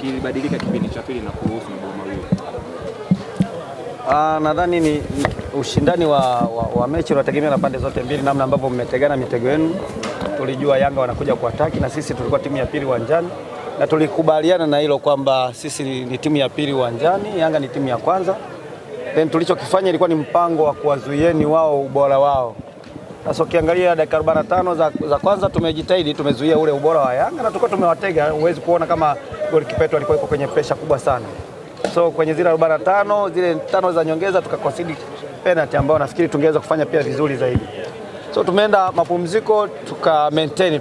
kilibadilika kipindi cha pili na kuruhusu mabao mawili? Nadhani ni ushindani wa mechi unategemea na pande zote mbili, namna ambavyo mmetegana mitego yenu. Tulijua Yanga wanakuja kuataki na sisi tulikuwa timu ya pili uwanjani, na tulikubaliana na hilo kwamba sisi ni timu ya pili uwanjani, Yanga ni timu ya kwanza. Then tulichokifanya ilikuwa ni mpango wa kuwazuieni wao ubora wao. Sasa ukiangalia dakika 45 za kwanza tumejitahidi, tumezuia ule ubora wa Yanga na tulikuwa tumewatega. Huwezi kuona kama goalkeeper wetu alikuwa kwenye pressure kubwa sana. So kwenye zile 45 zile 5 za nyongeza tukakonsidi penalty ambayo nafikiri tungeweza kufanya pia vizuri zaidi. So tumeenda mapumziko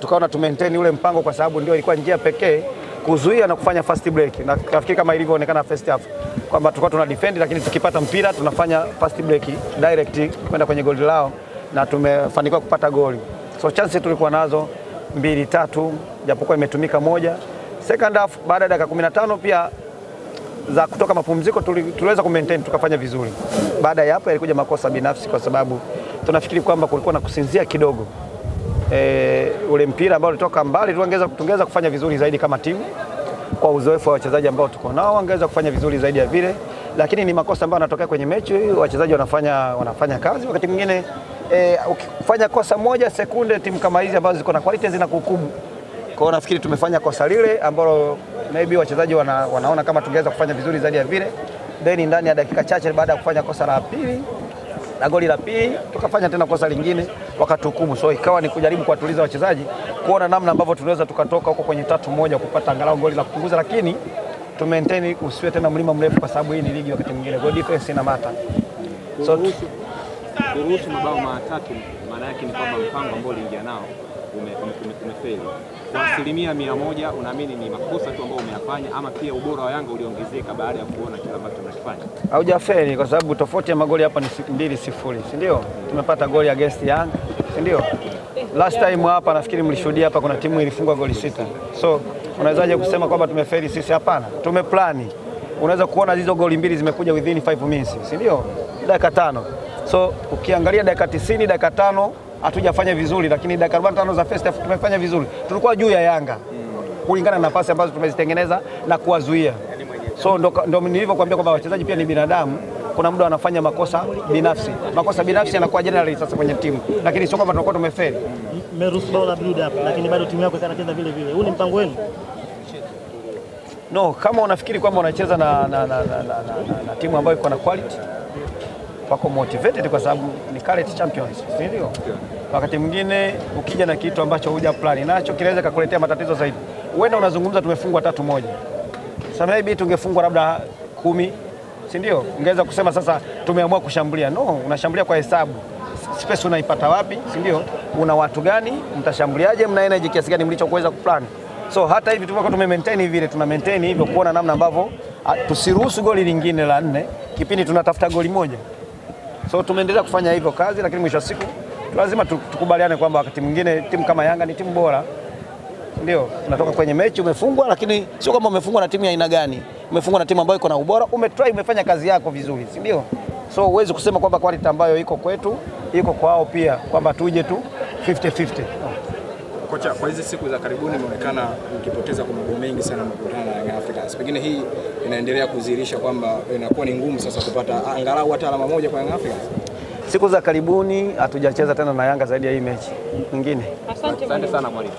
tukaona tu maintain ule mpango, kwa sababu ndio ilikuwa njia pekee kuzuia na kufanya fast break. Na nafikiri kama ilivyoonekana first half kwamba tulikuwa tuna defend, lakini tukipata mpira tunafanya fast break direct kwenda kwenye goli lao na tumefanikiwa kupata goli. So chances tulikuwa nazo 2-3 japokuwa imetumika moja. Second half baada ya dakika 15 pia za kutoka mapumziko tuliweza kumaintain tukafanya vizuri. Baada ya hapo yalikuja makosa binafsi, kwa sababu tunafikiri kwamba kulikuwa na kusinzia kidogo. Ule mpira ambao ulitoka mbali tungeweza kufanya vizuri zaidi kama timu, kwa uzoefu wa wachezaji ambao tuko nao wangeweza kufanya vizuri zaidi ya vile, lakini ni makosa ambayo yanatokea kwenye mechi. Wachezaji wanafanya kazi, wakati mwingine ukifanya kosa moja sekunde, timu kama hizi ambazo ziko na quality zinakuhukumu. Kwa hiyo nafikiri tumefanya kosa lile ambalo maybe wachezaji wanaona kama tungeweza kufanya vizuri zaidi ya vile, then ndani ya dakika chache baada ya kufanya kosa la pili na goli la pili tukafanya tena kosa lingine wakatuhukumu. So ikawa ni kujaribu kuwatuliza wachezaji, kuona namna ambavyo tunaweza tukatoka huko kwenye 3-1 kupata angalau goli la kupunguza, lakini tu maintain usiwe tena mlima mrefu, kwa sababu hii ni ligi, wakati mwingine goal difference ina mata. So kuruhusu mabao matatu maana yake ni kwamba mpango ambao uliingia nao umefeli. Kwa 100% unaamini ni makosa tu ambayo umeyafanya, ama pia ubora wa Yanga uliongezeka baada ya kuona kile ambacho tunakifanya? Haujafeli, kwa sababu tofauti ya magoli hapa ni 2-0, si ndio? Tumepata goli against Yanga, si ndio? Last time hapa nafikiri mlishuhudia hapa kuna timu ilifungwa goli 6. So unawezaje kusema kwamba tumefeli sisi? Hapana, tumeplani. Unaweza kuona hizo goli mbili zimekuja within 5 minutes, si ndio? Dakika 5. So ukiangalia dakika 90, dakika 5 hatujafanya vizuri, lakini dakika 45 za first half tumefanya vizuri. Tulikuwa juu ya Yanga kulingana na nafasi ambazo tumezitengeneza na kuwazuia. So ndo nilivyokuambia kwamba wachezaji pia ni binadamu, kuna muda wanafanya makosa binafsi. Makosa binafsi yanakuwa generally sasa kwenye timu, lakini sio kwamba tunakuwa tumefeli. Mmeruhusu bao la build up, lakini bado timu yako inacheza vile vile. Huu ni mpango wenu? No, kama unafikiri kwamba unacheza na timu ambayo iko na quality, wako motivated kwa sababu ni current champions, si ndio? Wakati mwingine ukija na kitu ambacho huja plan nacho kinaweza kukuletea matatizo zaidi. Uenda unazungumza tumefungwa 3-1. Sasa maybe tungefungwa labda 10, si ndio? Ungeweza kusema sasa tumeamua kushambulia. No, unashambulia kwa hesabu. Space unaipata wapi, si ndio? Una watu gani? Mtashambuliaje? Mna energy kiasi gani mlichokuweza kuplan? So hata hivi tulikuwa tume-maintain vile, tuna maintain hivyo kuona namna ambavyo tusiruhusu goli lingine la 4 kipindi tunatafuta goli moja. So tumeendelea kufanya hivyo kazi, lakini mwisho wa siku lazima tukubaliane kwamba wakati mwingine timu kama Yanga ni timu bora. Ndio, tunatoka kwenye mechi umefungwa, lakini sio kama umefungwa na timu ya aina gani. Umefungwa na timu ambayo iko na ubora, umetry, umefanya kazi yako vizuri, si ndio? So huwezi kusema kwamba quality ambayo iko kwetu iko kwao pia, kwamba tuje tu 50-50. Kocha, kwa hizi siku za karibuni imeonekana ukipoteza kwa magoli mengi sana mkutano na Young Africans. Pengine hii inaendelea kudhihirisha kwamba inakuwa ni ngumu sasa kupata angalau hata alama moja kwa Young Africans. Siku za karibuni hatujacheza tena na Yanga zaidi ya hii mechi nyingine. Asante sana mwalimu.